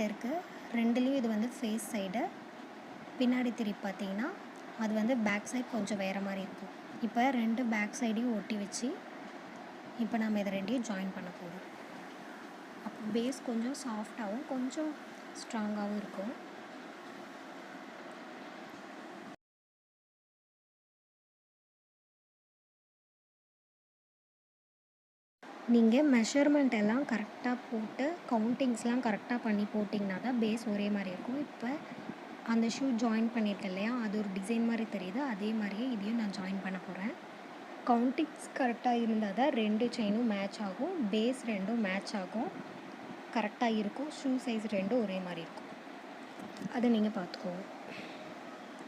இருக்குது. ரெண்டுலேயும் இது வந்து ஃபேஸ் சைடு. பின்னாடி திருப்பி பார்த்தீங்கன்னா அது வந்து பேக் சைடு கொஞ்சம் வேறு மாதிரி இருக்கும். இப்போ 2 பேக் சைடையும் ஒட்டி வச்சு இப்போ நம்ம இதை ரெண்டையும் ஜாயின் பண்ண போகிறோம். அப்போ பேஸ் கொஞ்சம் சாஃப்டாகவும் கொஞ்சம் ஸ்ட்ராங்காகவும் இருக்கும். நீங்கள் மெஷர்மெண்ட் எல்லாம் கரெக்டாக போட்டு கவுண்டிங்ஸ்லாம் கரெக்டாக பண்ணி போட்டிங்கன்னா தான் பேஸ் ஒரே மாதிரி இருக்கும். இப்போ அந்த ஷூ ஜாயின் பண்ணியிருக்கேன் இல்லையா, அது ஒரு டிசைன் மாதிரி தெரியுது. அதே மாதிரியே இதையும் நான் ஜாயின் பண்ண போகிறேன். கவுண்டிங்ஸ் கரெக்டாக இருந்தால் தான் 2 செயினும் மேட்ச் ஆகும், பேஸ் 2ம் மேட்ச் ஆகும், கரெக்டாக இருக்கும். ஷூ சைஸ் 2ம் ஒரே மாதிரி இருக்கும். அதை நீங்கள் பார்த்துக்கோங்க.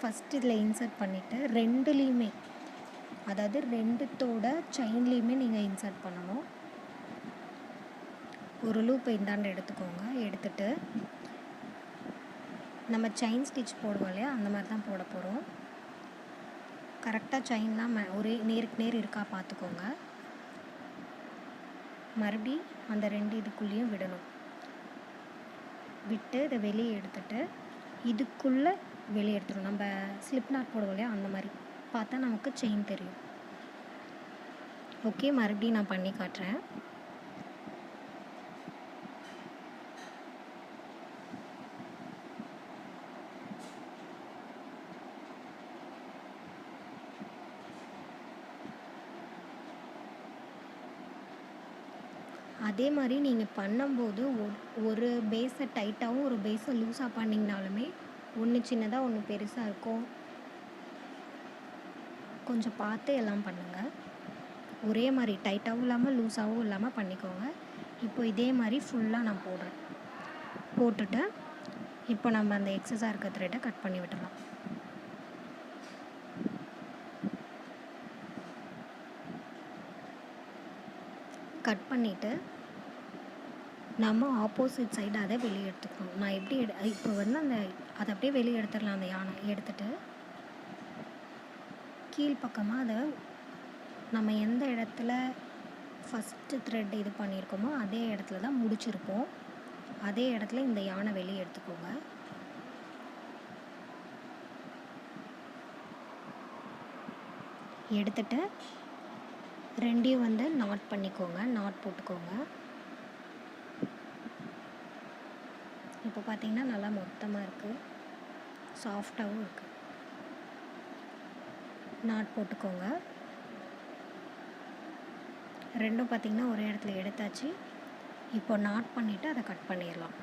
ஃபஸ்ட்டு இதில் இன்சர்ட் பண்ணிவிட்டு 2லேயுமே, அதாவது 2தோட செயின்லேயுமே நீங்கள் இன்சர்ட் பண்ணணும். ஒரு லூப் இந்தாண்டு எடுத்துக்கோங்க. எடுத்துகிட்டு நம்ம செயின் ஸ்டிச் போடுவோம் இல்லையா, அந்த மாதிரி தான் போட போகிறோம். கரெக்டாக செயின்லாம் ஒரே நேருக்கு நேர் இருக்கா பார்த்துக்கோங்க. மறுபடி அந்த 2 இதுக்குள்ளேயும் விடணும். விட்டு இதை வெளியே எடுத்துகிட்டு இதுக்குள்ளே வெளியே எடுத்துடும். நம்ம ஸ்லிப் நாட் போடுவோம் இல்லையா, அந்த மாதிரி பார்த்தா நமக்கு செயின் தெரியும். ஓகே, மறுபடியும் நான் பண்ணி காட்டுறேன். அதே மாதிரி நீங்கள் பண்ணும்போது ஒரு பேஸை டைட்டாகவும் ஒரு பேஸை லூஸாக பண்ணிங்கனாலுமே ஒன்று சின்னதாக ஒன்று பெருசாக இருக்கும். கொஞ்சம் பார்த்து எல்லாம் பண்ணுங்கள். ஒரே மாதிரி டைட்டாகவும் இல்லாமல் லூஸாகவும் இல்லாமல் பண்ணிக்கோங்க. இப்போ இதே மாதிரி ஃபுல்லாக நான் போடுறேன். போட்டுட்டு இப்போ நம்ம அந்த எக்ஸஸாக இருக்க த்ரெட்டை கட் பண்ணி விட்டுடலாம். கட் பண்ணிவிட்டு நம்ம ஆப்போசிட் சைடு அதை வெளியே எடுத்துக்கணும். நான் எப்படி இப்போ வந்து அதை அப்படியே வெளியே எடுத்துடலாம். அந்த யானை எடுத்துகிட்டு கீழ்ப்பக்கமாக அதை நம்ம எந்த இடத்துல ஃபஸ்ட்டு த்ரெட் இது பண்ணியிருக்கோமோ அதே இடத்துல தான் முடிச்சிருப்போம். அதே இடத்துல இந்த யானை வெளியே எடுத்துக்கோங்க. எடுத்துகிட்டு 2யும் வந்து நாட் பண்ணிக்கோங்க, நாட் போட்டுக்கோங்க. இப்போ பார்த்தீங்கன்னா நல்லா மொத்தமாக இருக்குது, சாஃப்டாகவும் இருக்குது. நாட் போட்டுக்கோங்க. 2ம் பார்த்திங்கன்னா ஒரே இடத்துல எடுத்தாச்சு. இப்போ நாட் பண்ணிவிட்டு அதை கட் பண்ணிடலாம்.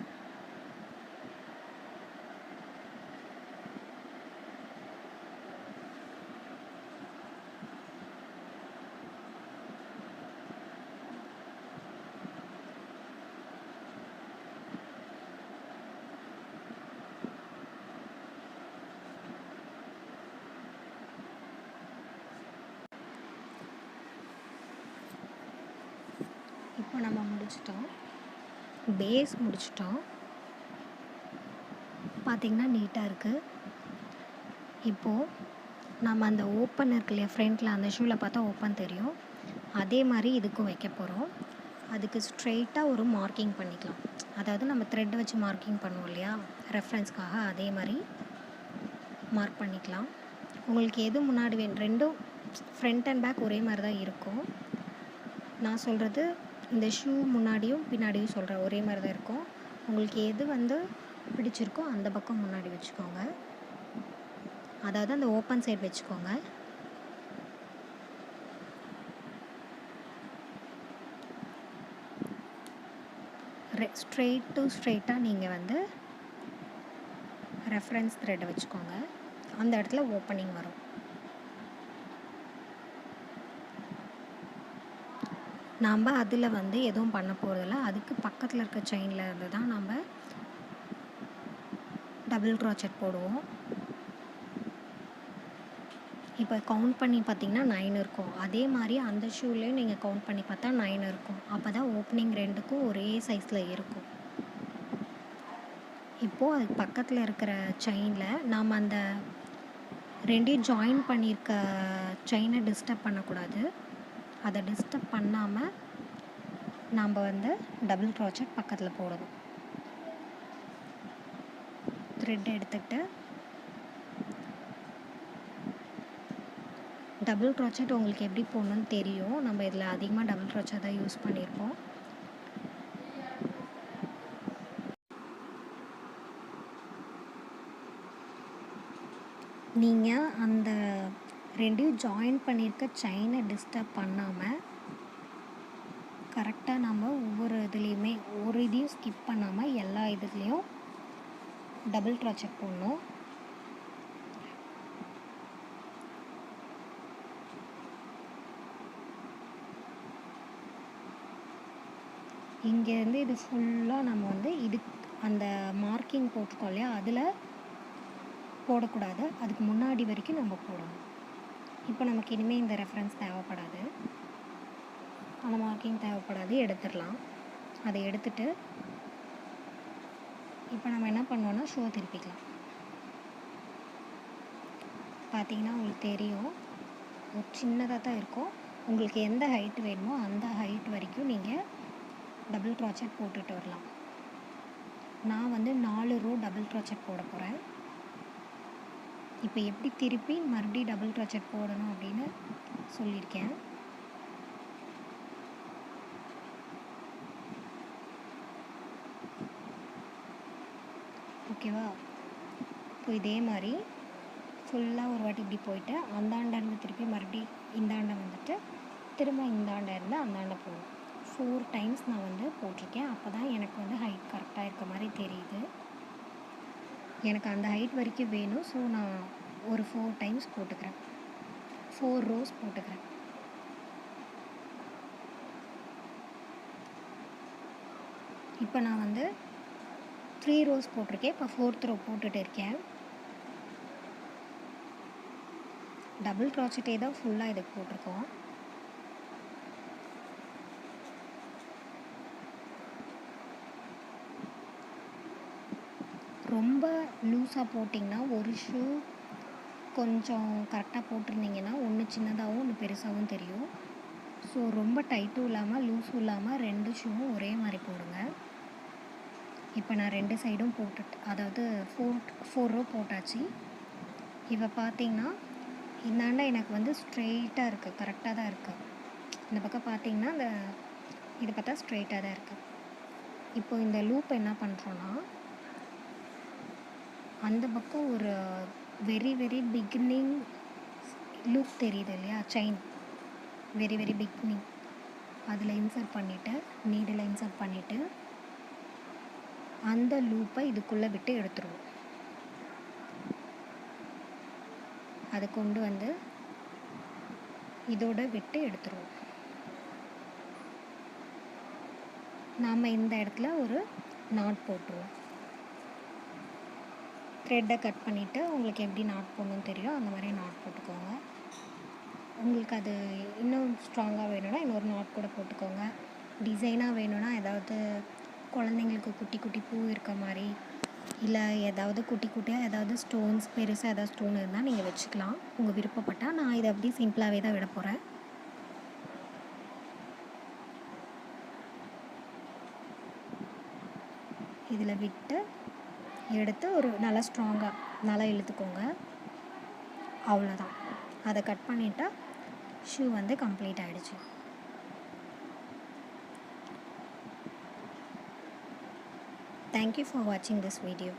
இப்போ நம்ம முடிச்சிட்டோம், பேஸ் முடிச்சிட்டோம். பார்த்திங்கன்னா நீட்டாக இருக்குது. இப்போது நம்ம அந்த ஓப்பன் இருக்கு இல்லையா, ஃப்ரண்ட்டில் அந்த ஷூவில் பார்த்தா ஓப்பன் தெரியும். அதே மாதிரி இதுக்கும் வைக்க போகிறோம். அதுக்கு ஸ்ட்ரெயிட்டாக ஒரு மார்க்கிங் பண்ணிக்கலாம். அதாவது நம்ம த்ரெட் வச்சு மார்க்கிங் பண்ணுவோம் இல்லையா ரெஃபரன்ஸ்க்காக, அதே மாதிரி மார்க் பண்ணிக்கலாம். உங்களுக்கு எது முன்னாடி வேணும், 2ம் ஃப்ரண்ட் அண்ட் பேக் ஒரே மாதிரி தான் இருக்கும். நான் சொல்கிறது இந்த ஷூ முன்னாடியும் பின்னாடியும் சொல்கிறேன், ஒரே மாதிரி தான் இருக்கும். உங்களுக்கு எது வந்து பிடிச்சிருக்கோ அந்த பக்கம் முன்னாடி வச்சுக்கோங்க. அதாவது அந்த ஓப்பன் சைடு வச்சுக்கோங்க. ஸ்ட்ரெயிட்டாக நீங்கள் வந்து ரெஃபரன்ஸ் த்ரெட்டை வச்சுக்கோங்க. அந்த இடத்துல ஓப்பனிங் வரும். நாம் அதில் வந்து எதுவும் பண்ண போகிறதில்ல. அதுக்கு பக்கத்தில் இருக்க செயினில் இருந்து தான் நம்ம டபுள் க்ரோச்செட் போடுவோம். இப்போ கவுண்ட் பண்ணி பார்த்திங்கன்னா 9 இருக்கும். அதே மாதிரி அந்த ஷூலேயும் நீங்கள் கவுண்ட் பண்ணி பார்த்தா 9 இருக்கும். அப்போ தான் ஓப்பனிங் 2க்கும் ஒரே சைஸில் இருக்கும். இப்போது அதுக்கு பக்கத்தில் இருக்கிற செயினில் நாம் அந்த 2யும் ஜாயின் பண்ணியிருக்க செயினை டிஸ்டர்ப் பண்ணக்கூடாது. அதை டிஸ்டர்ப் பண்ணாமல் நாம் வந்து டபுள் க்ரோச்செட் பக்கத்தில் போடணும். த்ரெட் எடுத்துக்கிட்டு டபுள் க்ரோச்சட் உங்களுக்கு எப்படி போடணும்னு தெரியும். நம்ம இதில் அதிகமாக டபுள் க்ரோச்சட் தான் யூஸ் பண்ணியிருப்போம். நீங்கள் அந்த ரெண்டையும் ஜாயின் பண்ணியிருக்க செயினை டிஸ்டர்ப் பண்ணாமல் கரெக்டாக நம்ம ஒவ்வொரு இதுலேயுமே ஒரு இதையும் ஸ்கிப் பண்ணாமல் எல்லா இதுலேயும் டபுள் க்ரோச்சட் போடணும். இங்கேருந்து இது ஃபுல்லாக நம்ம வந்து இது அந்த மார்க்கிங் போட்டிருக்கோம் இல்லையா, அதில் போடக்கூடாது. அதுக்கு முன்னாடி வரைக்கும் நம்ம போடணும். இப்போ நமக்கு இனிமேல் இந்த ரெஃபரன்ஸ் தேவைப்படாது, அந்த மார்க்கிங் தேவைப்படாது, எடுத்துடலாம். அதை எடுத்துட்டு இப்போ நம்ம என்ன பண்ணோன்னா ஷோ திருப்பிக்கலாம். பார்த்தீங்கன்னா உங்களுக்கு தெரியும், ஒரு சின்னதாக தான் இருக்கும். உங்களுக்கு எந்த ஹைட் வேணுமோ அந்த ஹைட் வரைக்கும் நீங்கள் டபுள் க்ரோச்சட் போட்டுட்டு வரலாம். நான் வந்து 4 ரோ டபுள் க்ரோச்சட் போட போகிறேன். இப்போ எப்படி திருப்பி மறுபடியும் டபுள் க்ரோச்சட் போடணும் அப்படின்னு சொல்லியிருக்கேன். ஓகேவா? இப்போ இதே மாதிரி ஃபுல்லாக ஒரு வாட்டி இப்படி போயிட்டு அந்தாண்டேருந்து திருப்பி மறுபடியும் இந்தாண்டை வந்துட்டு திரும்ப இந்தாண்டை இருந்து அந்தாண்டை போகணும். 4 டைம்ஸ் நான் வந்து போட்டிருக்கேன். அப்போ தான் எனக்கு வந்து ஹைட் கரெக்டாக இருக்க மாதிரி தெரியுது. எனக்கு அந்த ஹைட் வரைக்கும் வேணும். ஸோ நான் ஒரு 4 டைம்ஸ் போட்டுக்கிறேன், 4 ரோஸ் போட்டுக்கிறேன். இப்போ நான் வந்து 3 ரோஸ் போட்டிருக்கேன். இப்போ 4th ரோ போட்டுட்டு இருக்கேன். டபுள் க்ரோச்சட்டே தான் ஃபுல்லாக இதுக்கு போட்டிருக்கோம். ரொம்ப லூஸாக போட்டிங்கன்னா ஒரு ஷூ கொஞ்சம் கரெக்டாக போட்டிருந்தீங்கன்னா ஒன்று சின்னதாகவும் ஒன்று பெருசாகவும் தெரியும். ஸோ ரொம்ப டைட்டும் இல்லாமல் லூஸும் இல்லாமல் 2 ஷூவும் ஒரே மாதிரி போடுங்க. இப்போ நான் 2 சைடும் போட்டுட்டு, அதாவது 4 ரோ போட்டாச்சு. இப்போ பார்த்தீங்கன்னா இந்தாண்ட எனக்கு வந்து ஸ்ட்ரெயிட்டாக இருக்குது, கரெக்டாக தான் இருக்குது. இந்த பக்கம் பார்த்தீங்கன்னா இந்த இதை பார்த்தா ஸ்ட்ரெயிட்டாக தான் இருக்குது. இப்போ இந்த லூப் என்ன பண்ணுறோன்னா, அந்த பக்கம் ஒரு வெரி வெரி பிகினிங் லூப் தெரியுது இல்லையா, செயின் வெரி வெரி பிகினிங், அதில் இன்சர்ட் பண்ணிவிட்டு நீடில் இன்சர்ட் பண்ணிவிட்டு அந்த லூப்பை இதுக்குள்ளே விட்டு எடுத்துருவோம். அதை கொண்டு வந்து இதோட விட்டு எடுத்துருவோம். நாம் இந்த இடத்துல ஒரு நாட் போட்டுருவோம். த்ரெட்டை கட் பண்ணிவிட்டு உங்களுக்கு எப்படி நாட் போடணும்னு தெரியும், அந்த மாதிரி நாட் போட்டுக்கோங்க. உங்களுக்கு அது இன்னும் ஸ்ட்ராங்காக வேணும்னா இன்னொரு நாட் கூட போட்டுக்கோங்க. டிசைனாக வேணும்னா ஏதாவது குழந்தைங்களுக்கு குட்டி குட்டி பூ இருக்க மாதிரி, இல்லை ஏதாவது குட்டி குட்டியாக ஏதாவது ஸ்டோன்ஸ் பெருசாக ஏதாவது ஸ்டோன் இருந்தால் நீங்கள் வச்சுக்கலாம் உங்கள் விருப்பப்பட்டால். நான் இதை அப்படி சிம்பிளாகவே தான் விட போகிறேன். இதில் விட்டு எடுத்து ஒரு நல்லா ஸ்ட்ராங்காக நல்லா இழுத்துக்கோங்க. அவ்வளோதான். அதை கட் பண்ணிட்டா ஷூ வந்து கம்ப்ளீட் ஆகிடுச்சு. Thank you for watching this video.